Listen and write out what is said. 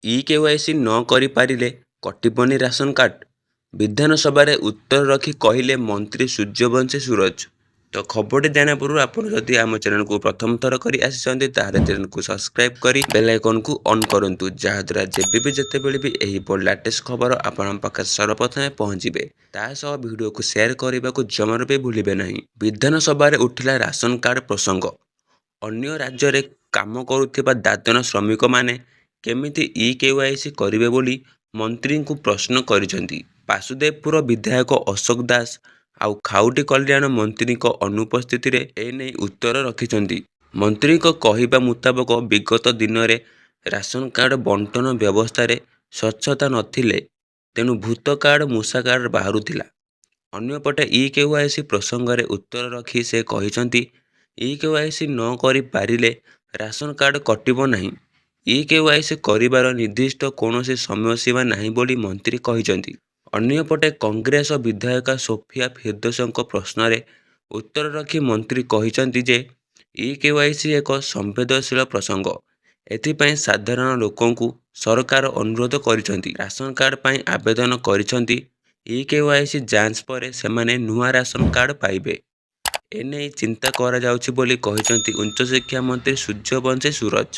E-KYC ନ କରିପାରିଲେ କଟିବନି ration card? ବିଧାନସଭାରେ ଉତ୍ତର ରଖି କହିଲେ ମନ୍ତ୍ରୀ ସୂର୍ଯ୍ୟବଂଶୀ ସୁରଜ। ତ ଖବରଟି ଜାଣିବା ପୂର୍ବରୁ ଆପଣ ଯଦି ଆମ ଚ୍ୟାନେଲକୁ ପ୍ରଥମ ଥର କରି ଆସିଛନ୍ତି ତାହେଲେ ଚ୍ୟାନେଲକୁ ସବସ୍କ୍ରାଇବ୍ କରି ବେଲ୍ ଆଇକନକୁ ଅନ୍ କରନ୍ତୁ, ଯାହାଦ୍ୱାରା ଯେତେବେଳେ ବି ଏହି ଲାଟେଷ୍ଟ ଖବର ଆପଣଙ୍କ ପାଖରେ ସର୍ବପ୍ରଥମେ ପହଞ୍ଚିବେ। ତା ସହ ଭିଡ଼ିଓକୁ ସେୟାର କରିବାକୁ ଜମାରୁ ବି ଭୁଲିବେ ନାହିଁ। ବିଧାନସଭାରେ ଉଠିଲା ରାସନ କାର୍ଡ ପ୍ରସଙ୍ଗ। ଅନ୍ୟ ରାଜ୍ୟରେ କାମ କରୁଥିବା ଦାଦନ ଶ୍ରମିକମାନେ କେମିତି ଇ-କେୱାଇସି କରିବେ ବୋଲି ମନ୍ତ୍ରୀଙ୍କୁ ପ୍ରଶ୍ନ କରିଛନ୍ତି। ବାସୁଦେବପୁର ବିଧାୟକ ଅଶୋକ ଦାସ ଆଉ ଖାଉଟି କଲ୍ୟାଣ ମନ୍ତ୍ରୀଙ୍କ ଅନୁପସ୍ଥିତିରେ ଏନେଇ ଉତ୍ତର ରଖିଛନ୍ତି। ମନ୍ତ୍ରୀଙ୍କ କହିବା ମୁତାବକ ବିଗତ ଦିନରେ ରାସନ କାର୍ଡ ବଣ୍ଟନ ବ୍ୟବସ୍ଥାରେ ସ୍ୱଚ୍ଛତା ନଥିଲେ, ତେଣୁ ଭୂତ କାର୍ଡ ମୂଷା କାର୍ଡ ବାହାରୁଥିଲା। ଅନ୍ୟପଟେ ଇ-କେୱାଇସି ପ୍ରସଙ୍ଗରେ ଉତ୍ତର ରଖି ସେ କହିଛନ୍ତି, ଇ-କେୱାଇସି ନ କରିପାରିଲେ ରାସନ କାର୍ଡ କଟିବ ନାହିଁ। ଇ-କେୱାଇସି କରିବାର ନିର୍ଦ୍ଦିଷ୍ଟ କୌଣସି ସମୟସୀମା ନାହିଁ ବୋଲି ମନ୍ତ୍ରୀ କହିଛନ୍ତି। ଅନ୍ୟପଟେ କଂଗ୍ରେସ ବିଧାୟକା ସୋଫିଆ ଫିର୍ଦୋସଙ୍କ ପ୍ରଶ୍ନରେ ଉତ୍ତର ରଖି ମନ୍ତ୍ରୀ କହିଛନ୍ତି ଯେ ଇ-କେୱାଇସି ଏକ ସମ୍ବେଦନଶୀଳ ପ୍ରସଙ୍ଗ। ଏଥିପାଇଁ ସାଧାରଣ ଲୋକଙ୍କୁ ସରକାର ଅନୁରୋଧ କରିଛନ୍ତି। ରାସନ କାର୍ଡ ପାଇଁ ଆବେଦନ କରିଛନ୍ତି। ଇ-କେୱାଇସି ଯାଞ୍ଚ ପରେ ସେମାନେ ନୂଆ ରାସନ କାର୍ଡ ପାଇବେ। ଏନେଇ ଚିନ୍ତା କରାଯାଉଛି ବୋଲି କହିଛନ୍ତି ଉଚ୍ଚଶିକ୍ଷା ମନ୍ତ୍ରୀ ସୂର୍ଯ୍ୟବଂଶୀ ସୁରଜ।